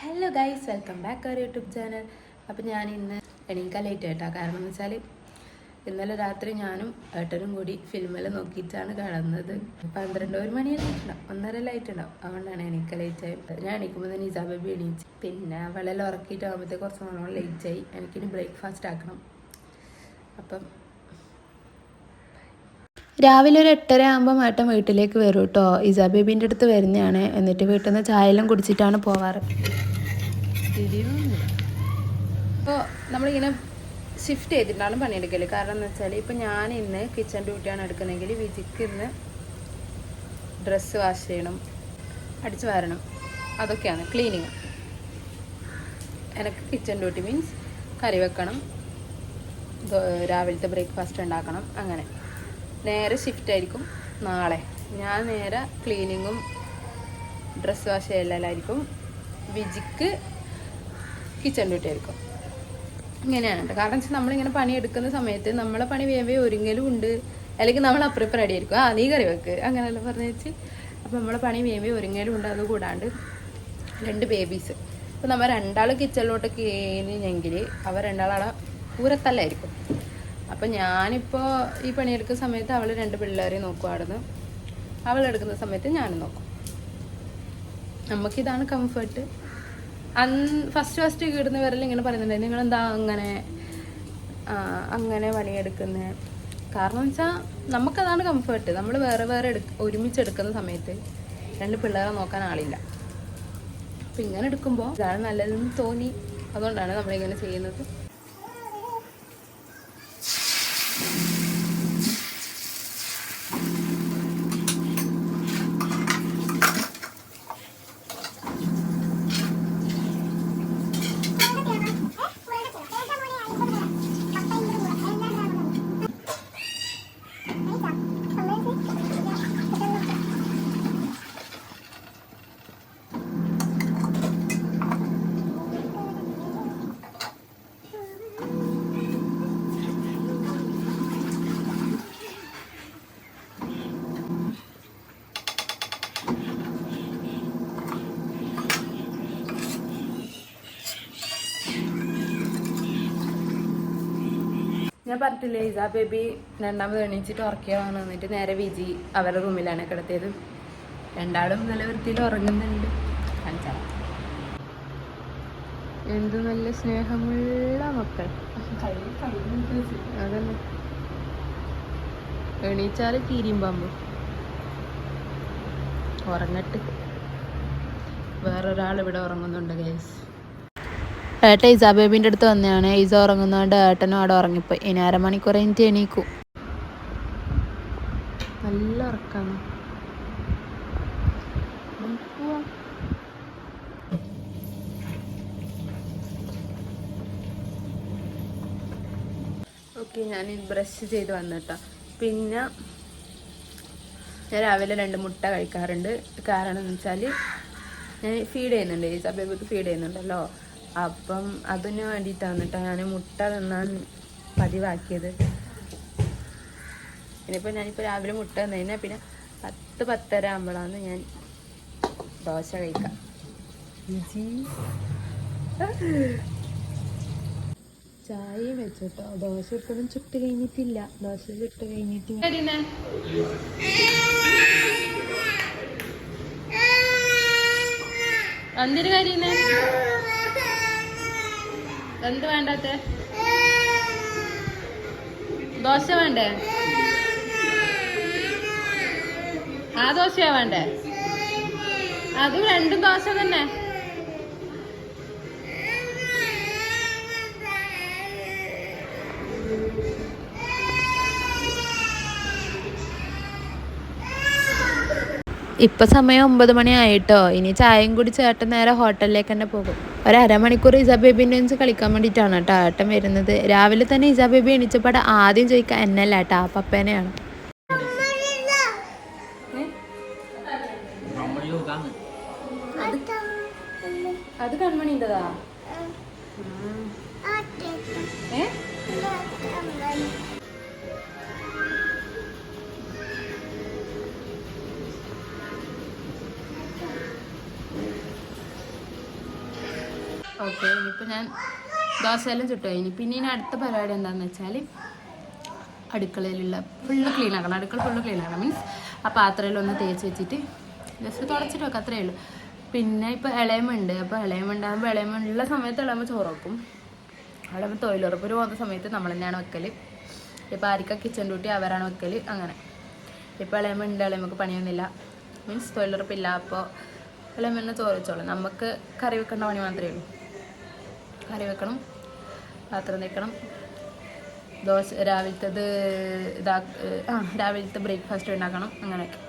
Hello guys, welcome back our YouTube channel. അപ്പം ഞാൻ ഇന്ന് എണീക്കാൻ ലേറ്റ് ആയിട്ടാ. കാരണം എന്ന് വെച്ചാൽ ഇന്നലെ രാത്രി ഞാനും ഏട്ടനും കൂടി ഫിലിമിൽ നോക്കിയിട്ടാണ് കാണുന്നത്. 12 മണിയായിട്ടുണ്ടാവും, 1:30 ആയിട്ടുണ്ടാവും. അതുകൊണ്ടാണ് എണീക്കാൻ ലേറ്റ് ആയിട്ട്. ഞാൻ എണീക്കുമ്പോൾ തന്നെ നിസാ ബേബി എണീച്ച്. പിന്നെ അവളെല്ലാം ഉറക്കിയിട്ടാകുമ്പോഴത്തേക്ക് കുറച്ച് നല്ലോണം ലേറ്റ് ആയി. എനിക്കിനി ബ്രേക്ക്ഫാസ്റ്റ് ആക്കണം. അപ്പം രാവിലെ ഒരു 8:30 ആകുമ്പോൾ ഏട്ടൻ വീട്ടിലേക്ക് വരും കേട്ടോ. ഇസാ ബേബീൻ്റെ അടുത്ത് വരുന്നതാണ്. എന്നിട്ട് വീട്ടിൽ നിന്ന് ചായ എല്ലാം കുടിച്ചിട്ടാണ് പോവാറ്. ഇപ്പോൾ നമ്മളിങ്ങനെ ഷിഫ്റ്റ് ചെയ്തിട്ടാണ് പണിയെടുക്കൽ. കാരണം എന്ന് വെച്ചാൽ ഇപ്പം ഞാൻ ഇന്ന് കിച്ചൺ ഡ്യൂട്ടിയാണ് എടുക്കുന്നതെങ്കിൽ വിജിക്ക് ഇന്ന് ഡ്രസ്സ് വാഷ് ചെയ്യണം, അടിച്ചു വാരണം, അതൊക്കെയാണ് ക്ലീനിങ്. എനിക്ക് കിച്ചൺ ഡ്യൂട്ടി മീൻസ് കറി വെക്കണം, രാവിലത്തെ ബ്രേക്ക്ഫാസ്റ്റ് ഉണ്ടാക്കണം. അങ്ങനെ നേരെ ഷിഫ്റ്റ് ആയിരിക്കും നാളെ. ഞാൻ നേരെ ക്ലീനിങ്ങും ഡ്രസ്സ് വാഷ് ചെയ്യലായിരിക്കും. വിജിക്ക് കിച്ചൺ ഡ്യൂട്ടി ആയിരിക്കും. ഇങ്ങനെയാണ് കേട്ടോ. കാരണം വെച്ചാൽ നമ്മളിങ്ങനെ പണിയെടുക്കുന്ന സമയത്ത് നമ്മളെ പണി വേവേ ഒരുങ്ങലും ഉണ്ട്, അല്ലെങ്കിൽ നമ്മൾ അപ്പുറം റെഡി ആയിരിക്കും. നീ കറി വെക്ക് അങ്ങനെയല്ല പറഞ്ഞു വെച്ച്. അപ്പോൾ നമ്മളെ പണി വേവേ ഒരുങ്ങലും ഉണ്ട്. അതുകൂടാണ്ട് 2 ബേബീസ്. അപ്പോൾ നമ്മൾ 2 കിച്ചണിലോട്ട് കയറിയെങ്കിൽ അവർ 2 അവിടെ പൂരത്തല്ലായിരിക്കും. അപ്പം ഞാനിപ്പോൾ ഈ പണിയെടുക്കുന്ന സമയത്ത് അവൾ 2 പിള്ളേരെ നോക്കുമായിരുന്നു. അവളെടുക്കുന്ന സമയത്ത് ഞാനും നോക്കും. നമുക്കിതാണ് കംഫർട്ട്. ഫസ്റ്റ് കിടുന്നവരെല്ലാം ഇങ്ങനെ പറയുന്നുണ്ടായിരുന്നു, നിങ്ങളെന്താ അങ്ങനെ പണിയെടുക്കുന്നത്. കാരണം വെച്ചാൽ നമുക്കതാണ് കംഫർട്ട്. നമ്മൾ വേറെ ഒരുമിച്ചെടുക്കുന്ന സമയത്ത് 2 പിള്ളേരെ നോക്കാൻ ആളില്ല. അപ്പം ഇങ്ങനെ എടുക്കുമ്പോൾ ഇതാണ് നല്ലതെന്ന് തോന്നി. അതുകൊണ്ടാണ് നമ്മളിങ്ങനെ ചെയ്യുന്നത്. ഞാൻ പറഞ്ഞിട്ടില്ലേ, ഇസാ ബേബി 2ാമത് എണീച്ചിട്ട് ഉറക്കിയതാണ്. എന്നിട്ട് നേരെ വിജി അവരുടെ റൂമിലാണ് കിടത്തിയത്. 2 നല്ല വൃത്തിയിൽ ഉറങ്ങുന്നുണ്ട്. കാണിച്ചാൽ എന്ത് നല്ല സ്നേഹമുള്ള മക്കൾ. അതന്നെ, എണീച്ചാൽ കീരിയും പാമ്പും. ഉറങ്ങട്ട്. വേറൊരാൾ ഇവിടെ ഉറങ്ങുന്നുണ്ട് ഗൈസ്. ഏട്ടൻ ഇസാ ബേബീൻ്റെ അടുത്ത് വന്നതാണ്. ഇസ ഉറങ്ങുന്നതുകൊണ്ട് ഏട്ടനും അവിടെ ഉറങ്ങിപ്പോയി. ഇനി 1/2 മണിക്കൂർ കഴിഞ്ഞിട്ട് എണീക്കും. നല്ല ഉറക്കാണ്. ഓക്കെ, ഞാൻ ബ്രഷ് ചെയ്ത് വന്നിട്ടോ. പിന്നെ ഞാൻ രാവിലെ 2 മുട്ട കഴിക്കാറുണ്ട്. കാരണം എന്ന് വെച്ചാൽ ഞാൻ ഫീഡ് ചെയ്യുന്നുണ്ട്, ഇസാ ബേബിക്ക് ഫീഡ് ചെയ്യുന്നുണ്ടല്ലോ. അപ്പം അതിന് വേണ്ടിയിട്ടാണ് കേട്ടോ ഞാൻ മുട്ട തിന്നാൻ പതിവാക്കിയത്. ഞാനിപ്പോൾ രാവിലെ മുട്ട തന്നു കഴിഞ്ഞാൽ പിന്നെ 10-10:30 ആകുമ്പോഴാണ് ഞാൻ ദോശ കഴിക്കാം. ചായയും വെച്ചോട്ടോ. ദോശ ഇപ്പോഴും ചുട്ട് കഴിഞ്ഞിട്ടില്ല. ദോശ ചുട്ട് കഴിഞ്ഞിട്ട് എന്തിനു കാര്യന്നേ? എന്ത് വേണ്ടാത്ത? ദോശ വേണ്ടേ? ആ ദോശയാ വേണ്ടേ? അത് 2 ദോശ തന്നെ. ഇപ്പം സമയം 9 മണിയായിട്ടോ. ഇനി ചായയും കൂടി ചേട്ടൻ നേരെ ഹോട്ടലിലേക്ക് തന്നെ പോകും. 1/2 മണിക്കൂർ ഇസാ ബേബീൻ്റെ വെച്ച് കളിക്കാൻ വേണ്ടിയിട്ടാണ് കേട്ടോ ഏട്ടൻ വരുന്നത്. രാവിലെ തന്നെ ഇസാ ബേബി എണീച്ചപ്പോൾ ആദ്യം ചോദിക്കാൻ എന്നല്ല കേട്ടോ, ആ പപ്പേനെയാണ്. അത് കൺമണിൻ്റെതാ. ഓക്കെ, ഇനിയിപ്പോൾ ഞാൻ ദോശയെല്ലാം ചുട്ടു കഴിഞ്ഞു. പിന്നെ ഇനി അടുത്ത പരിപാടി എന്താണെന്ന് വെച്ചാൽ അടുക്കളയിലുള്ള ഫുള്ള് ക്ലീൻ ആക്കണം. അടുക്കള ഫുള്ള് ക്ലീൻ ആക്കണം മീൻസ് ആ പാത്രയിലൊന്ന് തേച്ച് വെച്ചിട്ട് ജസ്റ്റ് തുടച്ചിട്ട് വെക്കാം, അത്രയേ ഉള്ളൂ. പിന്നെ ഇപ്പോൾ ഇളയമുണ്ട്. അപ്പോൾ ഇളയമുണ്ടാകുമ്പോൾ ഇളയമുള്ള സമയത്ത് ഇളയുമ്പോൾ ചോറ് വെക്കും. ഇളയുമ്പോൾ തൊഴിലുറപ്പിന് പോകുന്ന സമയത്ത് നമ്മൾ തന്നെയാണ് വെക്കൽ. ഇപ്പോൾ ആർക്കാ കിച്ചൺ ഡ്യൂട്ടി അവരാണ് വെക്കൽ. അങ്ങനെ ഇപ്പോൾ ഇളയമുണ്ട്, ഇളയമ്മക്ക് പണിയൊന്നുമില്ല, മീൻസ് തൊഴിലുറപ്പില്ല. അപ്പോൾ ഇളയമ്മ ചോറ് വെച്ചോളൂ. നമുക്ക് കറി വെക്കേണ്ട പണി മാത്രമേ ഉള്ളൂ. കറി വെക്കണം, പാത്രം തേക്കണം, ദോശ രാവിലത്തേത് രാവിലത്തെ ബ്രേക്ക്ഫാസ്റ്റ് ഉണ്ടാക്കണം, അങ്ങനെയൊക്കെ.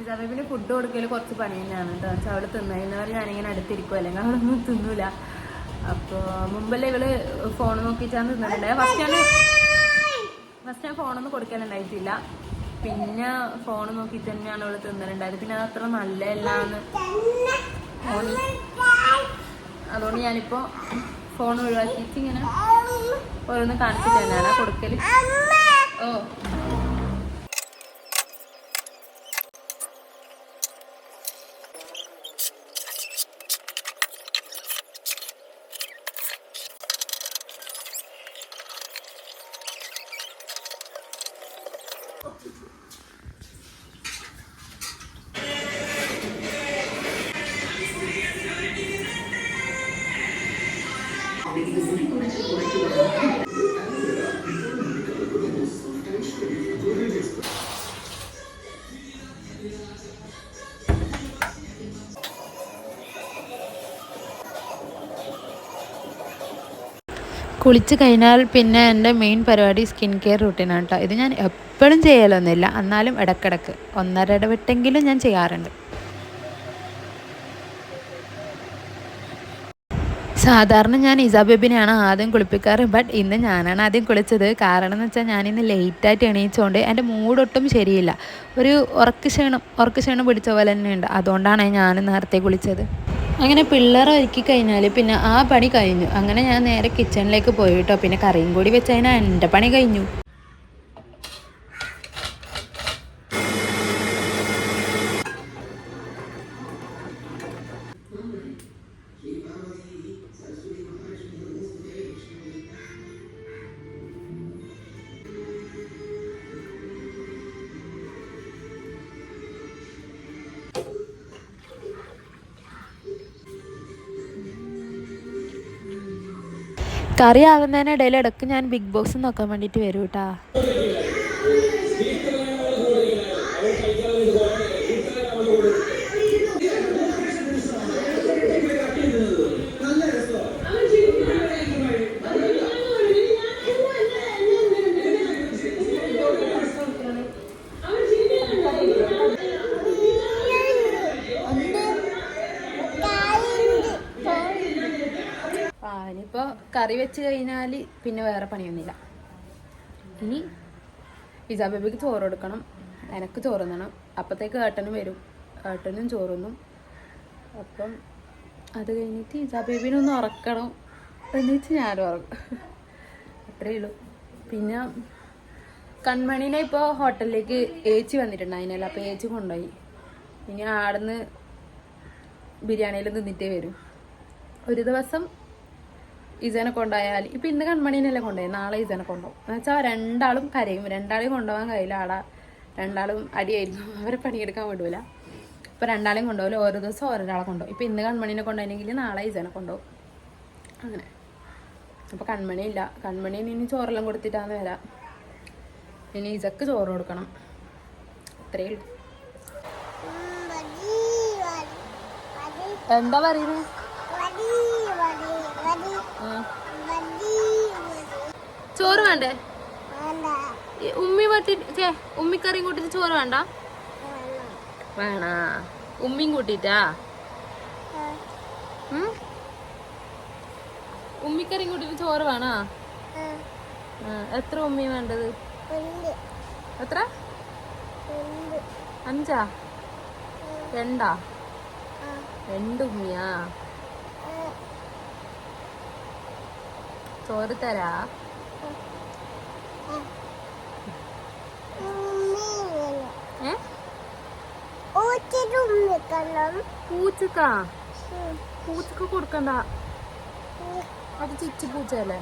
ഇതേപോലെ ഫുഡ് കൊടുക്കൽ കുറച്ച് പണി തന്നെയാണ് കേട്ടോ. പക്ഷെ അവൾ തിന്നവർ ഞാനിങ്ങനെ അടുത്തിരിക്കും, അല്ലെങ്കിൽ അവളൊന്നും തിന്നൂല. അപ്പോൾ മുമ്പല്ലേ ഇവള് ഫോൺ നോക്കിയിട്ടാണ് തിന്നിട്ടുണ്ടായത്. ഫസ്റ്റ് ഞാൻ ഫോണൊന്നും കൊടുക്കാനുണ്ടായിട്ടില്ല. പിന്നെ ഫോൺ നോക്കിയിട്ട് തന്നെയാണ് അവള് തിന്നലുണ്ടായത്. പിന്നെ അത് അത്ര നല്ലതല്ലാന്ന് തോന്നി. അതുകൊണ്ട് ഞാനിപ്പോൾ ഫോൺ ഒഴിവാക്കിയിട്ട് ഇങ്ങനെ ഓരോന്ന് കാണിച്ചിട്ട് തന്നെയാണ് കൊടുക്കൽ. ഓ കുളിച്ച് കഴിഞ്ഞാൽ പിന്നെ എൻ്റെ മെയിൻ പരിപാടി സ്കിൻ കെയർ റൂട്ടീനാണ് കേട്ടോ. ഇത് ഞാൻ എപ്പോഴും ചെയ്യലൊന്നുമില്ല, എന്നാലും ഇടയ്ക്കിടയ്ക്ക് ഇടവിട്ടെങ്കിലും ഞാൻ ചെയ്യാറുണ്ട്. സാധാരണ ഞാൻ ഇസാബേബിനെയാണ് ആദ്യം കുളിപ്പിക്കാറ്. ബട്ട് ഇന്ന് ഞാനാണ് ആദ്യം കുളിച്ചത്. കാരണം എന്ന് വെച്ചാൽ ഞാനിന്ന് ലേറ്റായിട്ട് എണീച്ചുകൊണ്ട് എൻ്റെ മൂടൊട്ടും ശരിയില്ല. ഒരു ഉറക്കക്ഷീണം പിടിച്ച പോലെ തന്നെ ഉണ്ട്. അതുകൊണ്ടാണ് ഞാൻ നേരത്തെ കുളിച്ചത്. അങ്ങനെ പിള്ളേരെ ഒരുക്കി കഴിഞ്ഞാൽ പിന്നെ ആ പണി കഴിഞ്ഞു. അങ്ങനെ ഞാൻ നേരെ കിച്ചണിലേക്ക് പോയി കേട്ടോ. പിന്നെ കറിയും കൂടി വെച്ച് കഴിഞ്ഞാൽ എൻ്റെ പണി കഴിഞ്ഞു. കറി ആകുന്നതിനിടയിൽ ഇടയ്ക്ക് ഞാൻ ബിഗ് ബോസ് നോക്കാൻ വേണ്ടിയിട്ട് വരും കേട്ടാ. ഇനിയിപ്പോൾ കറി വെച്ച് കഴിഞ്ഞാൽ പിന്നെ വേറെ പണിയൊന്നുമില്ല. ഇനി ഇസാബേബിക്ക് ചോറ് കൊടുക്കണം, എനിക്ക് ചോറ് തിന്നണം. അപ്പോഴത്തേക്ക് ഏട്ടനും വരും, ഏട്ടനും ചോറൊന്നും. അപ്പം അത് കഴിഞ്ഞിട്ട് ഇസാബേബിനൊന്ന് ഉറക്കണം, എന്നിട്ട് ഞാനും ഉറങ്ങും. അത്രയേ ഉള്ളൂ. പിന്നെ കൺമണീനെ ഇപ്പോൾ ഹോട്ടലിലേക്ക് ഏച്ചി വന്നിട്ടുണ്ടായിരുന്നല്ലോ, അപ്പോൾ ഏച്ചി കൊണ്ടുപോയി. ഇനി ആടുന്ന് ബിരിയാണിയിൽ നിന്നിട്ടേ വരും. ഒരു ദിവസം ഇസനെ കൊണ്ടുപോയാൽ ഇപ്പം ഇന്ന് കൺമണീനല്ലേ കൊണ്ടുപോയി, നാളെ ഇസനെ കൊണ്ടുപോകും എന്ന് വെച്ചാൽ രണ്ടാളും കരയും. രണ്ടാളെയും കൊണ്ടുപോകാൻ കഴിയില്ല, ആളെ രണ്ടാളും അടിയായിരിക്കും, അവരെ പണിയെടുക്കാൻ വിടൂല. അപ്പോൾ രണ്ടാളെയും കൊണ്ടുപോകില്ല, ഓരോ ദിവസം ഓരോരാളെ കൊണ്ടുപോകും. ഇപ്പം ഇന്ന് കൺമണീനെ കൊണ്ടുപോയെങ്കിൽ നാളെ ഇസനെ കൊണ്ടുപോകും, അങ്ങനെ. അപ്പോൾ കൺമണി ഇല്ല, കൺമണീന് ഇനി ചോറെല്ലാം കൊടുത്തിട്ടാണ് വരാം. ഇനി ഇസക്ക് ചോറ് കൊടുക്കണം, അത്രയേ ഉള്ളൂ. എന്താ പറയുന്നത്? ചോറ് വേണ്ടേ? ഉമ്മി വട്ടിട്ട് ഉമ്മിക്കറിയും കൂട്ടിട്ട് ചോറ് വേണ്ട? വേണ ഉമ്മിയും കൂട്ടിട്ടാ? ഉമ്മിക്കറിയും കൂട്ടിട്ട് ചോറ് വേണോ? എത്ര ഉമ്മി വേണ്ടത്? എത്ര? 5? 2? 2 ഉമ്മിയാ? ചോറ് തരാ? പൂച്ചക്കാ? പൂച്ചക്ക് കൊടുക്കണ്ട, അത് ചിച്ചു പൂച്ചയല്ലേ.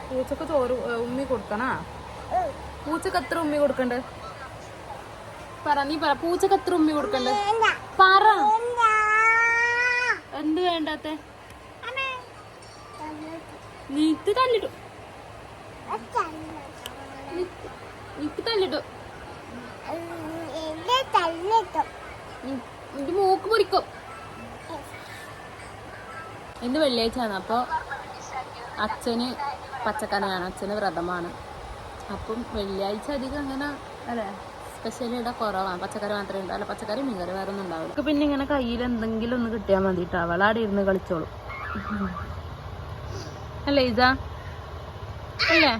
പൂച്ചക്ക് ചോറ് ഉമ്മി കൊടുക്കണ? പൂച്ചക്ക് എത്ര ഉമ്മി കൊടുക്കണ്ടേ? പറ, നീ പറ, പൂച്ചക്ക് എത്ര ഉമ്മി കൊടുക്കണ്ടേ? പറ. എന്ത് വേണ്ടാത്ത? നീക്ക് തല്ലിട്ടു, നീക്ക് തല്ലിട്ടു, എന്റെ മൂക്ക് പൊടിക്കും. ഇന്ന് വെള്ളിയാഴ്ചയാണ്, അപ്പോൾ അച്ഛന് പച്ചക്കറിയാണ്, അച്ഛന് വ്രതമാണ്. അപ്പം വെള്ളിയാഴ്ച അധികം അങ്ങനെ അല്ലേ സ്പെഷ്യൽ ഇവിടെ കുറവാണ്, പച്ചക്കറി മാത്രമേ ഉണ്ടാവില്ല, പച്ചക്കറി മീൻകറി വേറെ ഒന്നും ഉണ്ടാവില്ല. പിന്നെ ഇങ്ങനെ കയ്യിൽ എന്തെങ്കിലും ഒന്ന് കിട്ടിയാൽ മതിട്ടോ, അവളാടെ ഇരുന്ന് കളിച്ചോളും അല്ലേ ഇജ? അല്ലേ?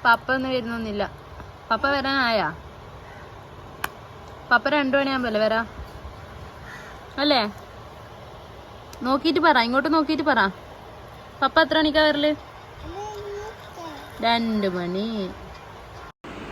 പപ്പ ഒന്നും വരുന്നൊന്നുമില്ല. പപ്പ വരാനായാ? പപ്പ 2 മണിയാകുമ്പോഴല്ലേ വരാ? അല്ലേ? നോക്കിയിട്ട് പറ, ഇങ്ങോട്ട് നോക്കിയിട്ട് പറ. പപ്പ എത്ര മണിക്കാ വരല്? 2 മണി.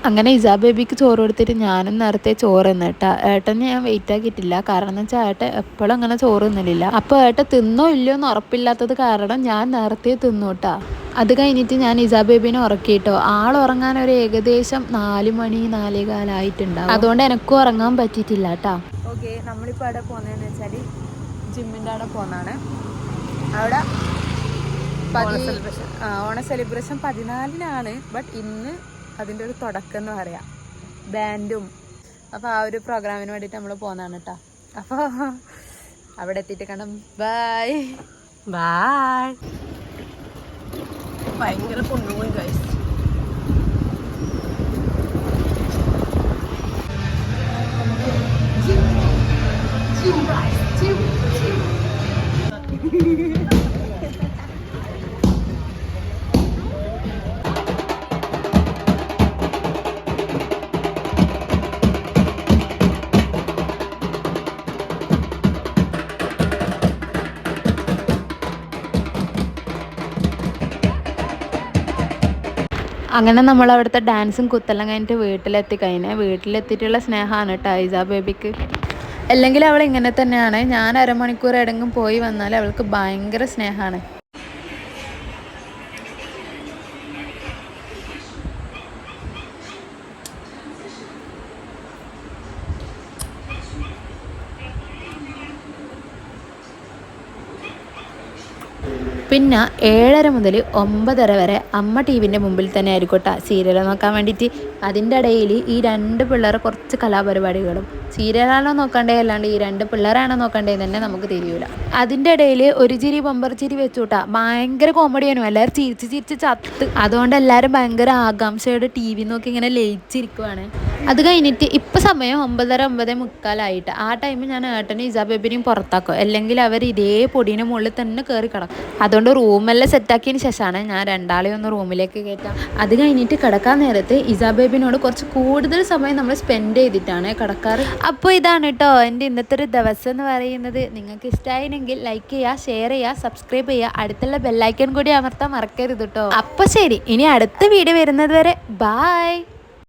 അങ്ങനെ ഇസാ ബേബിക്ക് ചോറ് കൊടുത്തിട്ട് ഞാനും നേരത്തെ ചോറ് തിന്നിട്ടാ. ഏട്ടന് ഞാൻ വെയിറ്റ് ആക്കിയിട്ടില്ല, കാരണം എന്ന് വെച്ചാൽ ഏട്ടൻ എപ്പോഴും അങ്ങനെ ചോറ് തിന്നലില്ല. അപ്പോൾ ഏട്ടൻ തിന്നോ ഇല്ലയോ എന്ന് ഉറപ്പില്ലാത്തത് കാരണം ഞാൻ നേരത്തെ തിന്നൂട്ടാ. അത് കഴിഞ്ഞിട്ട് ഞാൻ ഇസാ ബേബിനെ ഉറക്കിയിട്ടോ. ഉറങ്ങാൻ ഒരു ഏകദേശം 4 മണി 4:15 ആയിട്ടുണ്ടാവും, അതുകൊണ്ട് എനിക്കും ഉറങ്ങാൻ പറ്റിയിട്ടില്ല കേട്ടാ. ഓക്കെ, നമ്മളിപ്പോൾ അവിടെ പോകുന്നതെന്ന് വെച്ചാൽ ജിമ്മിൻ്റെ അവിടെ പോകുന്നതാണ്. അവിടെ ഓണ സെലിബ്രേഷൻ 14-നാണ്, ബട്ട് ഇന്ന് അതിൻ്റെ ഒരു തുടക്കം എന്ന് പറയാം, ബാൻഡും. അപ്പോൾ ആ ഒരു പ്രോഗ്രാമിന് വേണ്ടിയിട്ട് നമ്മൾ പോകുന്നതാണ് കേട്ടോ. അപ്പോൾ അവിടെ എത്തിയിട്ട് കാണാം. Bye bye. ഭയങ്കര കൊണ്ടുപോയി ഗൈസ്. അങ്ങനെ നമ്മൾ അവിടുത്തെ ഡാൻസും കുത്തെല്ലാം കഴിഞ്ഞിട്ട് വീട്ടിലെത്തിയിട്ടുള്ള സ്നേഹമാണ് കേട്ടോ ഇസാ ബേബിക്ക്. അല്ലെങ്കിൽ അവൾ ഇങ്ങനെ തന്നെയാണ്, ഞാൻ അരമണിക്കൂർ എവിടെയെങ്കിലും പോയി വന്നാൽ അവൾക്ക് ഭയങ്കര സ്നേഹമാണ്. പിന്നെ 7:30 മുതൽ 9:30 വരെ അമ്മ ടിവിൻ്റെ മുമ്പിൽ തന്നെ ആയിരിക്കട്ടെ സീരിയൽ നോക്കാൻ വേണ്ടിയിട്ട്. അതിൻ്റെ ഇടയിൽ ഈ 2 പിള്ളേർ കുറച്ച് കലാപരിപാടികളും. സീരിയലാണോ നോക്കണ്ടേ അല്ലാണ്ട് ഈ 2 പിള്ളേരാണോ നോക്കണ്ടേ തന്നെ നമുക്ക് തിരിയൂല. അതിൻ്റെ ഇടയിൽ ഒരു ചിരി ബമ്പർ ചിരി വെച്ചുകൂട്ടാ, ഭയങ്കര കോമഡിയാനും, എല്ലാവരും ചിരിച്ച് ചത്ത്. അതുകൊണ്ട് എല്ലാവരും ഭയങ്കര ആകാംക്ഷയോടെ TV നോക്കി ഇങ്ങനെ ലയിച്ചിരിക്കുവാണ്. അത് കഴിഞ്ഞിട്ട് ഇപ്പം സമയം 9:30 9:45 ആ ടൈമിൽ ഞാൻ ഏട്ടനും ഇസാ ബേബിനെയും പുറത്താക്കും, അല്ലെങ്കിൽ അവർ ഇതേ പൊടീൻ്റെ മുകളിൽ തന്നെ കയറി കിടക്കും. അതുകൊണ്ട് റൂമെല്ലാം സെറ്റാക്കിയതിന് ശേഷമാണ് ഞാൻ രണ്ടാളെയും ഒന്ന് റൂമിലേക്ക് കയറ്റാം. അത് കഴിഞ്ഞിട്ട് കിടക്കാൻ നേരത്ത് ഇസാ ബേബിനോട് കുറച്ച് കൂടുതൽ സമയം നമ്മൾ സ്പെൻഡ് ചെയ്തിട്ടാണ് കിടക്കാറ്. അപ്പോൾ ഇതാണ് കേട്ടോ എൻ്റെ ഇന്നത്തെ ഒരു ദിവസം എന്ന് പറയുന്നത്. നിങ്ങൾക്ക് ഇഷ്ടമായിരുന്നെങ്കിൽ ലൈക്ക് ചെയ്യുക, ഷെയർ ചെയ്യുക, സബ്സ്ക്രൈബ് ചെയ്യുക, അടുത്തുള്ള ബെല്ലൈക്കൺ കൂടി അമർത്താൻ മറക്കരുത് കേട്ടോ. അപ്പോൾ ശരി, ഇനി അടുത്ത വീഡിയോ വരുന്നത് വരെ ബായ്.